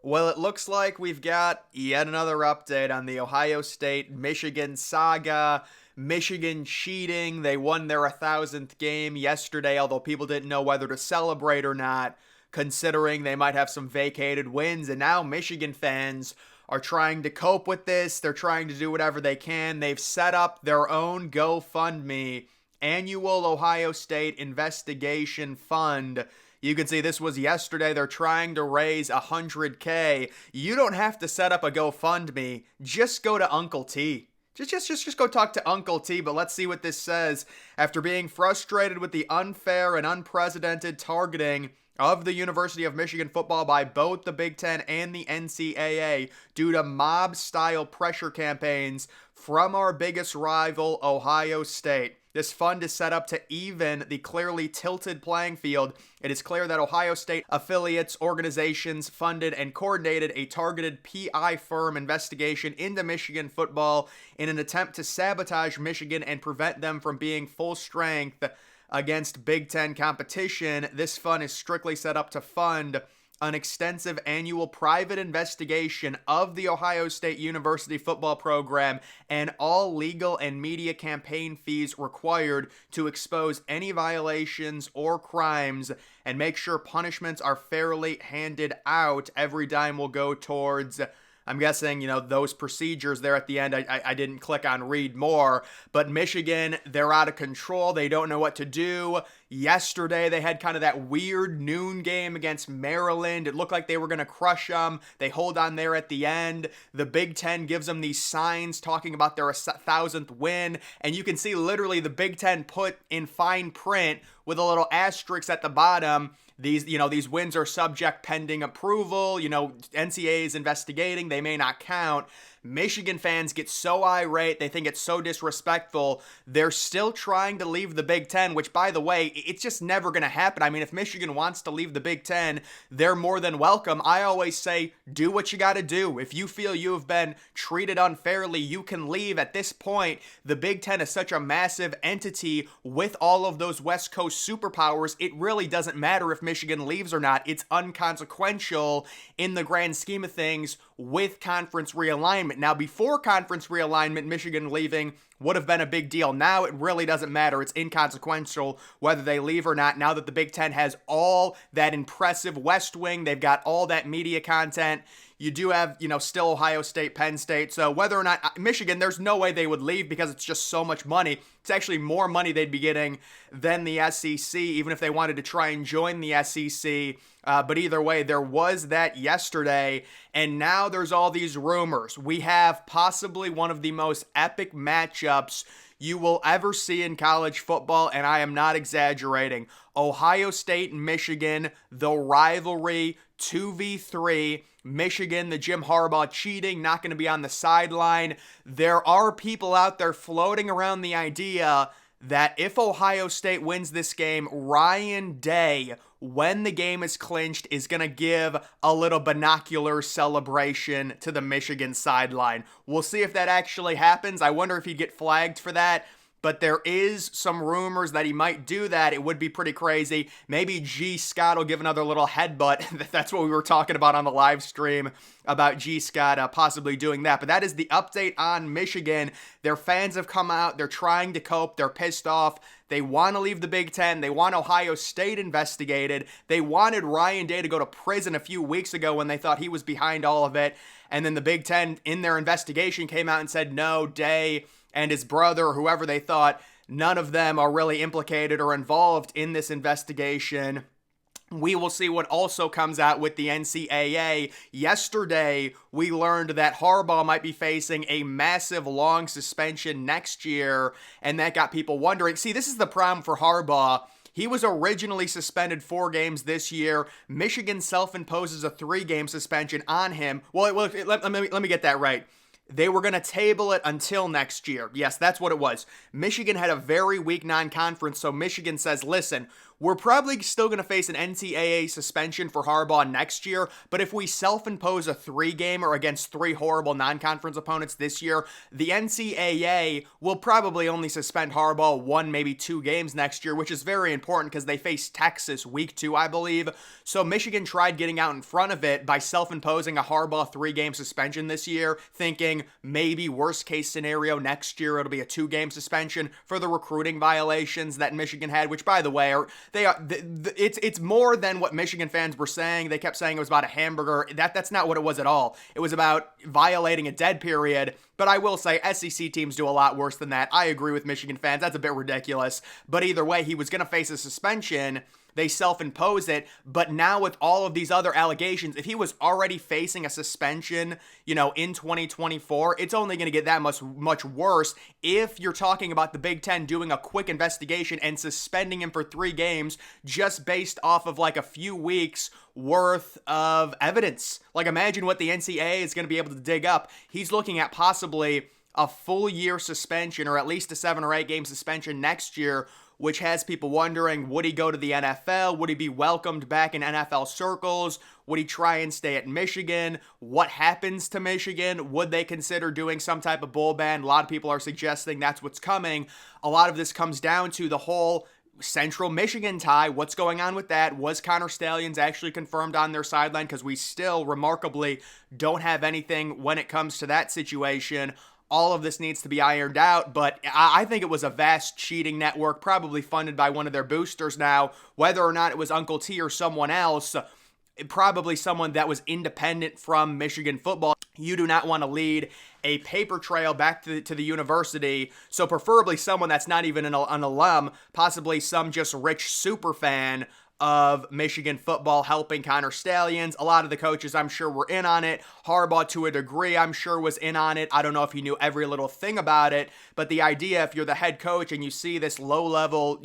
Well, it looks like we've got yet another update on the Ohio State Michigan saga. Michigan cheating. They won their 1,000th game yesterday, although people didn't know whether to celebrate or not, considering they might have some vacated wins. And now Michigan fans are trying to cope with this. They're trying to do whatever they can. They've set up their own GoFundMe annual Ohio State investigation fund. You can see this was yesterday. They're trying to raise 100K. You don't have to set up a GoFundMe. Just go to Uncle T. Just go talk to Uncle T, but let's see what this says. After being frustrated with the unfair and unprecedented targeting of the University of Michigan football by both the Big Ten and the NCAA due to mob-style pressure campaigns from our biggest rival, Ohio State. This fund is set up to even the clearly tilted playing field. It is clear that Ohio State affiliates, organizations funded and coordinated a targeted PI firm investigation into Michigan football in an attempt to sabotage Michigan and prevent them from being full strength against Big Ten competition. This fund is strictly set up to fund an extensive annual private investigation of the Ohio State University football program and all legal and media campaign fees required to expose any violations or crimes and make sure punishments are fairly handed out. Every dime will go towards, I'm guessing, those procedures there at the end. I didn't click on read more, but Michigan, they're out of control. They don't know what to do. Yesterday, they had kind of that weird noon game against Maryland. It looked like they were going to crush them. They hold on there at the end. The Big Ten gives them these signs talking about their 1,000th win, and you can see literally the Big Ten put in fine print with a little asterisk at the bottom. These wins are subject pending approval. NCAA is investigating. They may not count. Michigan fans get so irate. They think it's so disrespectful. They're still trying to leave the Big Ten, which, by the way, it's just never going to happen. I mean, if Michigan wants to leave the Big Ten, they're more than welcome. I always say, do what you got to do. If you feel you have been treated unfairly, you can leave. At this point, the Big Ten is such a massive entity with all of those West Coast superpowers. It really doesn't matter if Michigan leaves or not. It's unconsequential in the grand scheme of things with conference realignment. Now, before conference realignment, Michigan leaving would have been a big deal. Now it really doesn't matter. It's inconsequential whether they leave or not. Now that the Big Ten has all that impressive West Wing, they've got all that media content. You do have, still Ohio State, Penn State. So whether or not Michigan, there's no way they would leave because it's just so much money. It's actually more money they'd be getting than the SEC, even if they wanted to try and join the SEC. But either way, there was that yesterday, and now there's all these rumors. We have possibly one of the most epic matchups you will ever see in college football, and I am not exaggerating. Ohio State and Michigan, the rivalry, 2v3. Michigan, the Jim Harbaugh cheating, not going to be on the sideline. There are people out there floating around the idea that if Ohio State wins this game, Ryan Day, when the game is clinched, is going to give a little binocular celebration to the Michigan sideline. We'll see if that actually happens. I wonder if he'd get flagged for that. But there is some rumors that he might do that. It would be pretty crazy. Maybe G. Scott will give another little headbutt. That's what we were talking about on the live stream, about G. Scott possibly doing that. But that is the update on Michigan. Their fans have come out. They're trying to cope. They're pissed off. They want to leave the Big Ten. They want Ohio State investigated. They wanted Ryan Day to go to prison a few weeks ago when they thought he was behind all of it. And then the Big Ten, in their investigation, came out and said, no, Day and his brother, or whoever they thought, none of them are really implicated or involved in this investigation. We will see what also comes out with the NCAA. Yesterday, we learned that Harbaugh might be facing a massive long suspension next year, and that got people wondering. See, this is the problem for Harbaugh. He was originally suspended 4 games this year. Michigan self-imposes a 3-game suspension on him. Well, let me get that right. They were going to table it until next year. Yes, that's what it was. Michigan had a very weak non-conference, so Michigan says, listen, we're probably still going to face an NCAA suspension for Harbaugh next year, but if we self-impose a 3-gamer against 3 horrible non-conference opponents this year, the NCAA will probably only suspend Harbaugh 1, maybe 2 games next year, which is very important because they face Texas week 2, I believe. So Michigan tried getting out in front of it by self-imposing a Harbaugh 3-game suspension this year, thinking maybe worst case scenario next year it'll be a 2-game suspension for the recruiting violations that Michigan had, which by the way it's more than what Michigan fans were saying. They kept saying it was about a hamburger. That's not what it was at all. It was about violating a dead period. But I will say SEC teams do a lot worse than that. I agree with Michigan fans. That's a bit ridiculous. But either way, he was going to face a suspension. They self-impose it, but now with all of these other allegations, if he was already facing a suspension, in 2024, it's only going to get that much worse if you're talking about the Big Ten doing a quick investigation and suspending him for 3 games just based off of like a few weeks worth of evidence. Like imagine what the NCAA is going to be able to dig up. He's looking at possibly a full year suspension or at least a 7 or 8 game suspension next year, which has people wondering, would he go to the NFL? Would he be welcomed back in NFL circles? Would he try and stay at Michigan? What happens to Michigan? Would they consider doing some type of bowl ban? A lot of people are suggesting that's what's coming. A lot of this comes down to the whole Central Michigan tie. What's going on with that? Was Connor Stalions actually confirmed on their sideline? Because we still, remarkably, don't have anything when it comes to that situation. All of this needs to be ironed out, but I think it was a vast cheating network, probably funded by one of their boosters now. Whether or not it was Uncle T or someone else, probably someone that was independent from Michigan football. You do not want to lead a paper trail back to the university, so preferably someone that's not even an alum, possibly some just rich super fan of Michigan football helping Connor Stalions. A lot of the coaches, I'm sure, were in on it. Harbaugh, to a degree, I'm sure, was in on it. I don't know if he knew every little thing about it, but the idea, if you're the head coach and you see this low-level,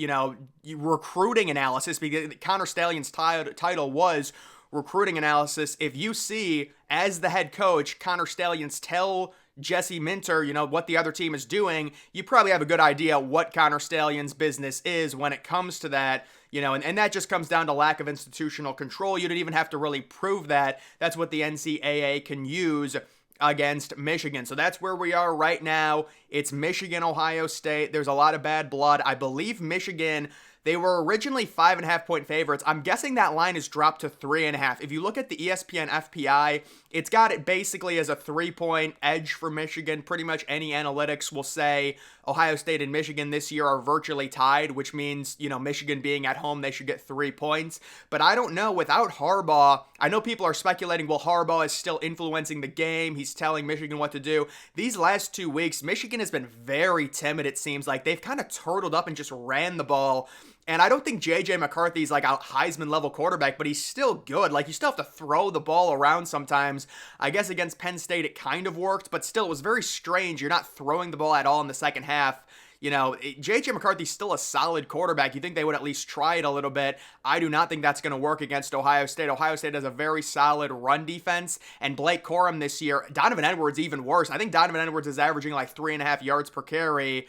recruiting analysis, because Connor Stalions' title was recruiting analysis, if you see, as the head coach, Connor Stalions tell Jesse Minter, what the other team is doing, you probably have a good idea what Connor Stalions' business is when it comes to that. And that just comes down to lack of institutional control. You didn't even have to really prove that. That's what the NCAA can use against Michigan. So that's where we are right now. It's Michigan, Ohio State. There's a lot of bad blood. I believe Michigan, they were originally 5.5-point favorites. I'm guessing that line is dropped to 3.5. If you look at the ESPN FPI, it's got it basically as a 3-point edge for Michigan. Pretty much any analytics will say Ohio State and Michigan this year are virtually tied, which means, Michigan being at home, they should get 3 points. But I don't know, without Harbaugh, I know people are speculating, well, Harbaugh is still influencing the game. He's telling Michigan what to do. These last 2 weeks, Michigan has been very timid, it seems like. They've kind of turtled up and just ran the ball. And I don't think J.J. McCarthy's like a Heisman-level quarterback, but he's still good. Like, you still have to throw the ball around sometimes. I guess against Penn State it kind of worked, but still, it was very strange. You're not throwing the ball at all in the second half. J.J. McCarthy's still a solid quarterback. You think they would at least try it a little bit. I do not think that's going to work against Ohio State. Ohio State has a very solid run defense, and Blake Corum this year, Donovan Edwards even worse. I think Donovan Edwards is averaging like 3.5 yards per carry.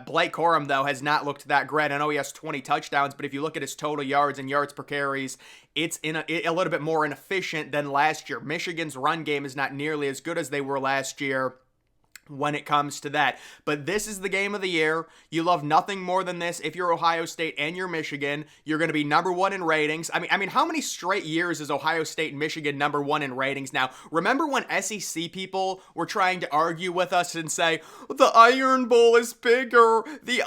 Blake Corum, though, has not looked that great. I know he has 20 touchdowns, but if you look at his total yards and yards per carries, it's a little bit more inefficient than last year. Michigan's run game is not nearly as good as they were last year when it comes to that. But this is the game of the year. You love nothing more than this. If you're Ohio State and you're Michigan, you're going to be number 1 in ratings. I mean, how many straight years is Ohio State and Michigan number 1 in ratings now? Remember when SEC people were trying to argue with us and say, the Iron Bowl is bigger. The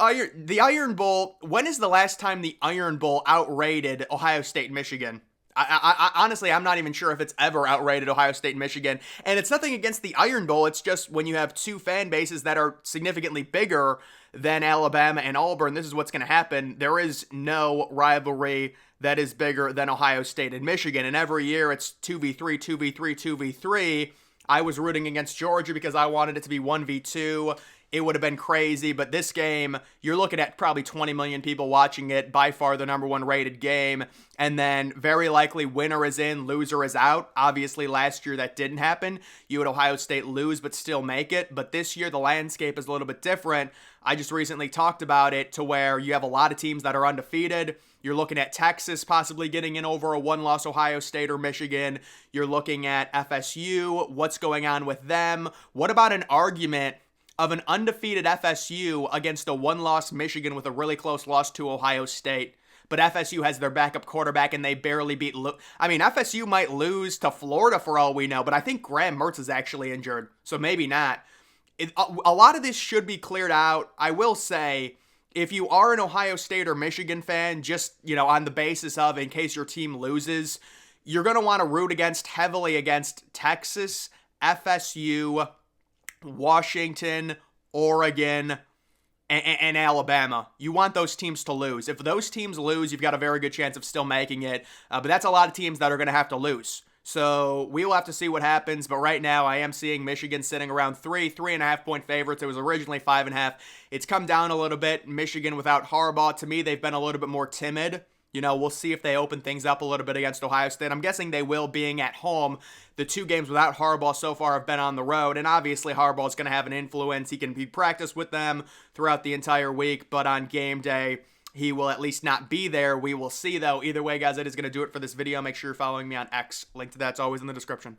Iron Bowl, when is the last time the Iron Bowl outrated Ohio State and Michigan? I honestly, I'm not even sure if it's ever outrated Ohio State and Michigan. And it's nothing against the Iron Bowl. It's just when you have 2 fan bases that are significantly bigger than Alabama and Auburn, this is what's going to happen. There is no rivalry that is bigger than Ohio State and Michigan. And every year it's 2v3, 2v3, 2v3. I was rooting against Georgia because I wanted it to be 1v2. it would have been crazy. But this game, you're looking at probably 20 million people watching it, by far the number one rated game. And then very likely winner is in, loser is out. Obviously, last year that didn't happen. You had Ohio State lose but still make it. But this year the landscape is a little bit different. I just recently talked about it to where you have a lot of teams that are undefeated. You're looking at Texas possibly getting in over a one-loss Ohio State or Michigan. You're looking at FSU. What's going on with them? What about an argument of an undefeated FSU against a one-loss Michigan with a really close loss to Ohio State? But FSU has their backup quarterback and they barely beat FSU might lose to Florida for all we know, but I think Graham Mertz is actually injured, so maybe not. A lot of this should be cleared out. I will say, if you are an Ohio State or Michigan fan, just, on the basis of in case your team loses, you're going to want to root heavily against Texas, FSU, Washington, Oregon, and Alabama. You want those teams to lose. If those teams lose, you've got a very good chance of still making it. But that's a lot of teams that are going to have to lose. So we will have to see what happens. But right now, I am seeing Michigan sitting around 3.5 point favorites. It was originally 5.5. It's come down a little bit. Michigan without Harbaugh, to me, they've been a little bit more timid. We'll see if they open things up a little bit against Ohio State. I'm guessing they will, being at home. The 2 games without Harbaugh so far have been on the road, and obviously Harbaugh is going to have an influence. He can be practiced with them throughout the entire week, but on game day, he will at least not be there. We will see, though. Either way, guys, that is going to do it for this video. Make sure you're following me on X. Link to that's always in the description.